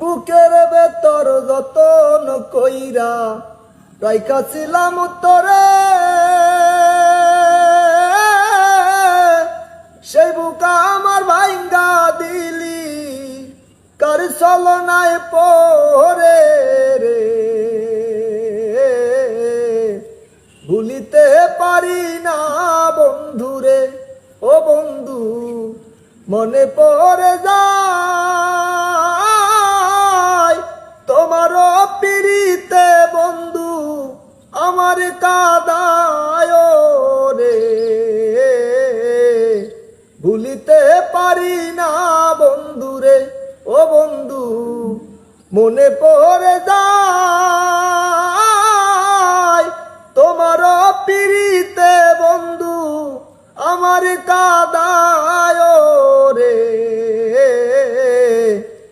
বুকের ভেতর যতন কইরা রাইখাছিলাম তোরে, সেই বুকা আমার ভাইঙ্গা দিলি কার চলনায় পরে রে। ভুলিতে পারি না বন্ধুরে, ও বন্ধু মনে পড়ে যায় তোমারও পিড়িতে বন্ধু আমার কাদায় রে। ভুলিতে পারি না বন্ধুরে, ও বন্ধু মনে পড়ে যায়